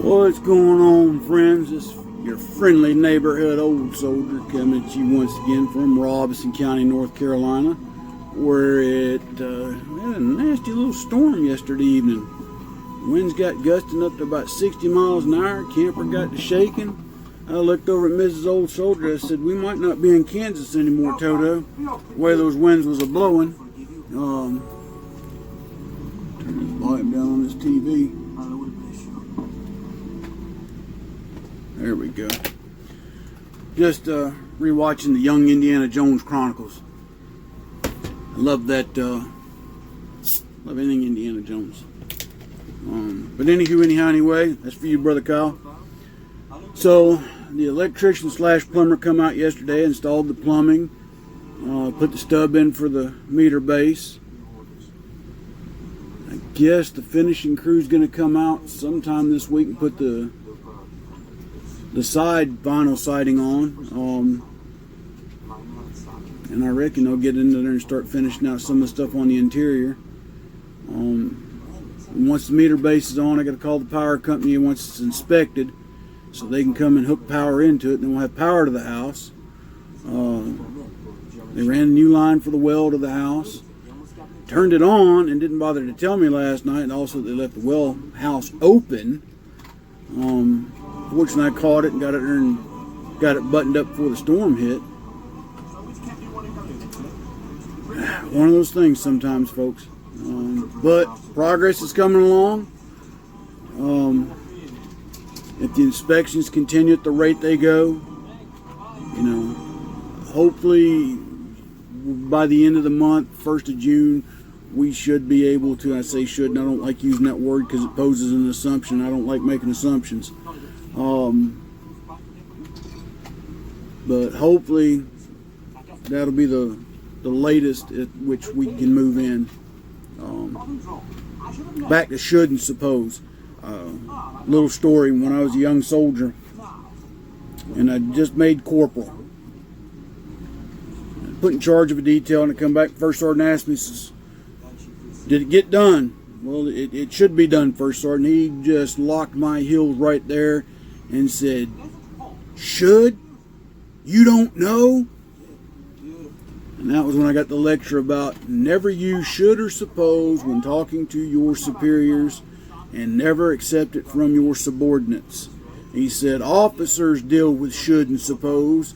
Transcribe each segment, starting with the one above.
What's going on, friends? It's your friendly neighborhood old soldier coming at you once again from Robeson County, North Carolina, where it had a nasty little storm yesterday evening. Winds got gusting up to about 60 miles an hour. Camper got to shaking. I looked over at Mrs. Old Soldier. I said, we might not be in Kansas anymore, Toto, the way those winds was a-blowing. Turn this volume down on this TV. There we go. Just rewatching the Young Indiana Jones Chronicles. I love that. Love anything Indiana Jones. But anyway, that's for you, Brother Kyle. So the electrician / plumber come out yesterday, installed the plumbing, put the stub in for the meter base. I guess the finishing crew's going to come out sometime this week and put the side vinyl siding on, and I reckon they'll get into there and start finishing out some of the stuff on the interior. Once the meter base is on, I got to call the power company once it's inspected, so they can come and hook power into it. Then we'll have power to the house. They ran a new line for the well to the house, turned it on, and didn't bother to tell me last night. And also, they left the well house open. Fortunately, I caught it and got it there and got it buttoned up before the storm hit. One of those things sometimes, folks. But progress is coming along. If the inspections continue at the rate they go, hopefully by the end of the month, 1st of June, we should be able to, I say should, and I don't like using that word because it poses an assumption. I don't like making assumptions. But hopefully that'll be the latest at which we can move in. Back to should and suppose. Little story, when I was a young soldier and I just made corporal, put in charge of a detail, and I come back, First Sergeant asked me, says, did it get done? Well, it should be done, First Sergeant. He just locked my heels right there and said, should? You don't know? And that was when I got the lecture about never use should or suppose when talking to your superiors, and never accept it from your subordinates. He said, officers deal with should and suppose.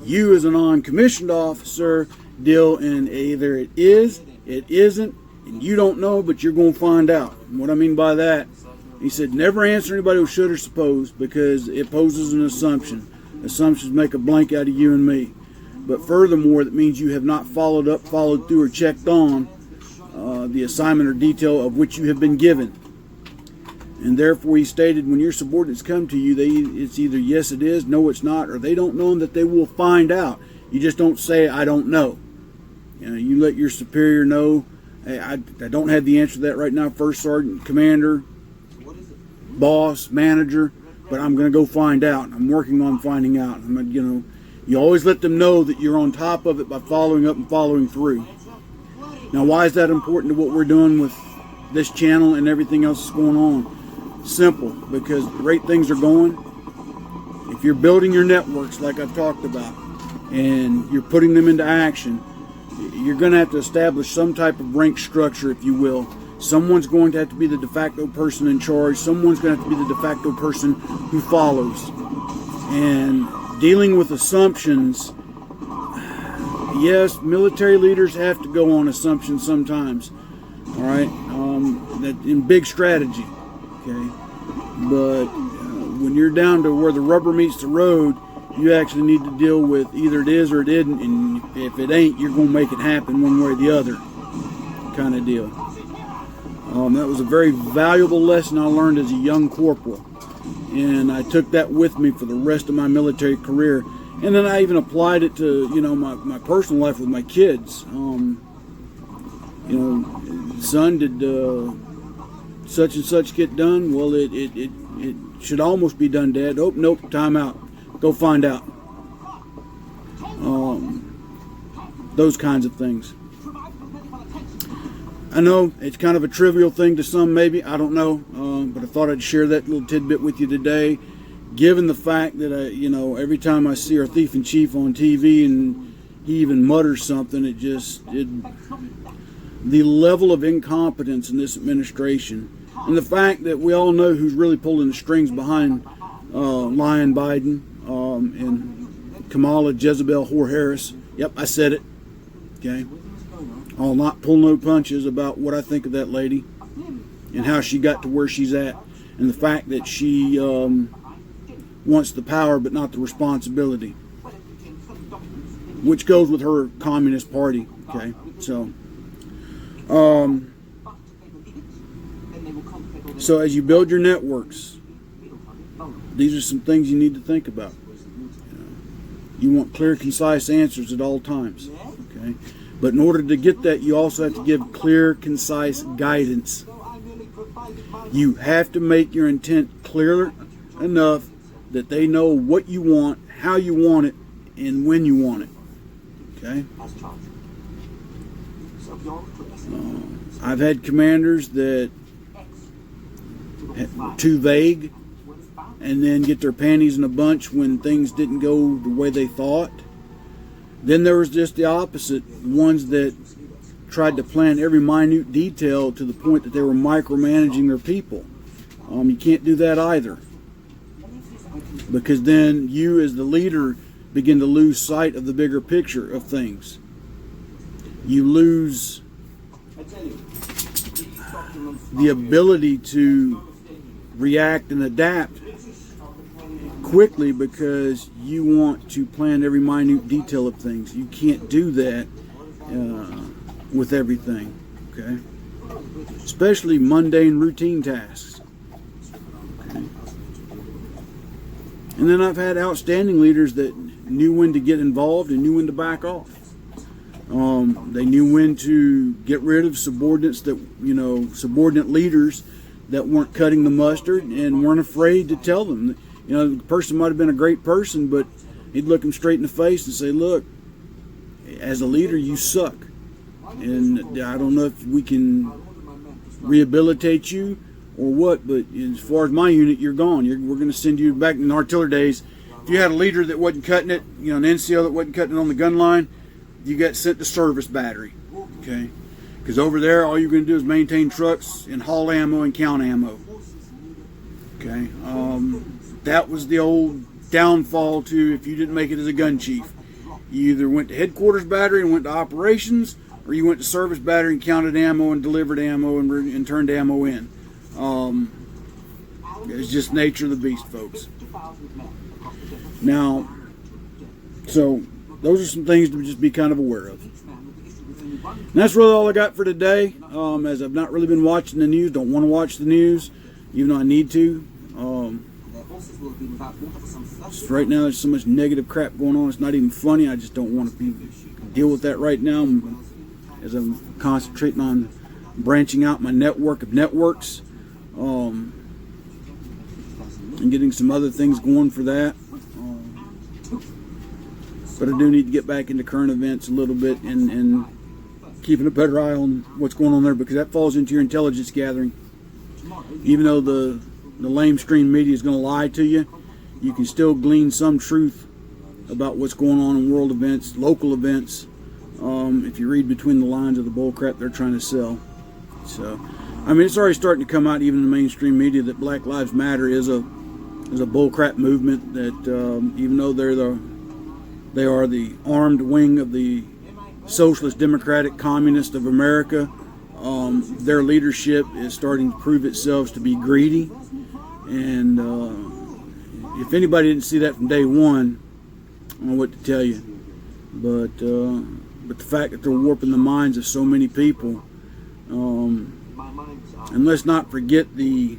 You as a non-commissioned officer deal in either it is, it isn't, and you don't know, but you're going to find out. And what I mean by that, he said, never answer anybody with should or suppose, because it poses an assumption. Assumptions make a blank out of you and me. But furthermore, that means you have not followed up, followed through, or checked on the assignment or detail of which you have been given. And therefore, he stated, when your subordinates come to you, it's either yes it is, no it's not, or they don't know, and that they will find out. You just don't say, I don't know. You let your superior know, hey, I don't have the answer to that right now, First Sergeant, Commander, boss, manager, but I'm going to go find out. I'm working on finding out. You always let them know that you're on top of it by following up and following through. Now, why is that important to what we're doing with this channel and everything else that's going on? Simple, because the rate things are going, if you're building your networks like I've talked about, and you're putting them into action, you're going to have to establish some type of rank structure, if you will. Someone's going to have to be the de facto person in charge. Someone's going to have to be the de facto person who follows. And dealing with assumptions, yes, military leaders have to go on assumptions sometimes. All right, that in big strategy, okay. But when you're down to where the rubber meets the road, you actually need to deal with either it is or it isn't, and if it ain't, you're going to make it happen one way or the other, kind of deal. That was a very valuable lesson I learned as a young corporal, and I took that with me for the rest of my military career. And then I even applied it to my personal life with my kids. Son, did such and such get done? Well, it should almost be done, Dad. Oh, nope, time out. Go find out. Those kinds of things. I know it's kind of a trivial thing to some, maybe, I don't know, but I thought I'd share that little tidbit with you today, given the fact that every time I see our thief in chief on TV and he even mutters something, the level of incompetence in this administration, and the fact that we all know who's really pulling the strings behind Lion Biden and Kamala Jezebel Whore Harris. Yep, I said it. Okay, I'll not pull no punches about what I think of that lady and how she got to where she's at, and the fact that she wants the power but not the responsibility, which goes with her Communist Party. Okay, so as you build your networks, these are some things you need to think about. You want clear, concise answers at all times. Okay, but in order to get that, you also have to give clear, concise guidance. You have to make your intent clear enough that they know what you want, how you want it, and when you want it. Okay? I've had commanders that were too vague and then get their panties in a bunch when things didn't go the way they thought. Then there was just the opposite, ones that tried to plan every minute detail to the point that they were micromanaging their people. You can't do that either, because then you as the leader begin to lose sight of the bigger picture of things. You lose the ability to react and adapt quickly because you want to plan every minute detail of things. You can't do that with everything, okay? Especially mundane routine tasks. Okay? And then I've had outstanding leaders that knew when to get involved and knew when to back off. They knew when to get rid of subordinate leaders that weren't cutting the mustard and weren't afraid to tell them. The person might have been a great person, but he'd look them straight in the face and say, look, as a leader, you suck. And I don't know if we can rehabilitate you or what, but as far as my unit, you're gone. We're going to send you back in the artillery days. If you had a leader that wasn't cutting it, an NCO that wasn't cutting it on the gun line, you got sent to service battery, okay? Because over there, all you're going to do is maintain trucks and haul ammo and count ammo, okay? That was the old downfall to if you didn't make it as a gun chief. You either went to headquarters battery and went to operations, or you went to service battery and counted ammo and delivered ammo and turned ammo in. It's just nature of the beast, folks. Now, so those are some things to just be kind of aware of. And that's really all I got for today. As I've not really been watching the news, don't want to watch the news, even though I need to. Right now there's so much negative crap going on, it's not even funny. I just don't want to deal with that right now, as I'm concentrating on branching out my network of networks, and getting some other things going for that. But I do need to get back into current events a little bit and keeping a better eye on what's going on there, because that falls into your intelligence gathering. Even though the lamestream media is going to lie to you, you can still glean some truth about what's going on in world events, local events, if you read between the lines of the bullcrap they're trying to sell. So, it's already starting to come out even in the mainstream media that Black Lives Matter is a bullcrap movement, that even though they are the armed wing of the Socialist Democratic Communist of America, their leadership is starting to prove itself to be greedy. And if anybody didn't see that from day one, I don't know what to tell you. But the fact that they're warping the minds of so many people, and let's not forget the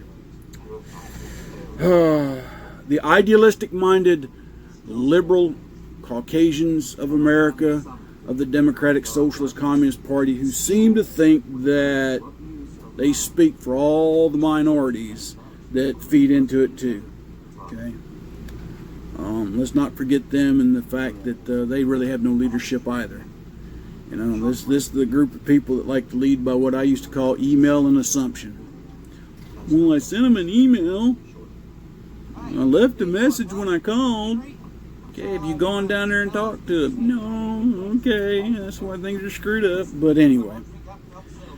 idealistic-minded liberal Caucasians of America, of the Democratic Socialist Communist Party, who seem to think that they speak for all the minorities that feed into it too. Okay, let's not forget them and the fact that they really have no leadership either. You know, this is the group of people that like to lead by what I used to call email and assumption. Well, I sent them an email. I left a message when I called. Okay, have you gone down there and talked to them? No, okay, that's why things are screwed up. But anyway,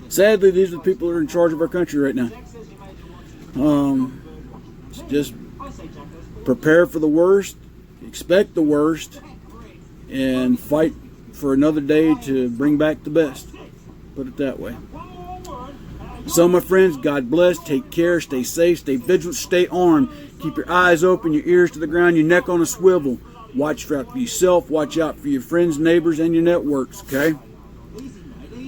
sadly, these are the people that are in charge of our country right now. Just prepare for the worst, expect the worst, and fight for another day to bring back the best. Put it that way. So, my friends, God bless. Take care. Stay safe. Stay vigilant. Stay armed. Keep your eyes open, your ears to the ground, your neck on a swivel. Watch out for yourself. Watch out for your friends, neighbors, and your networks, okay?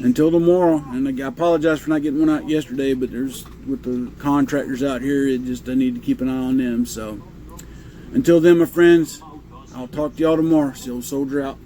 Until tomorrow. And I apologize for not getting one out yesterday, but there's, with the contractors out here, I need to keep an eye on them. So, until then, my friends, I'll talk to y'all tomorrow. Old Soldier out.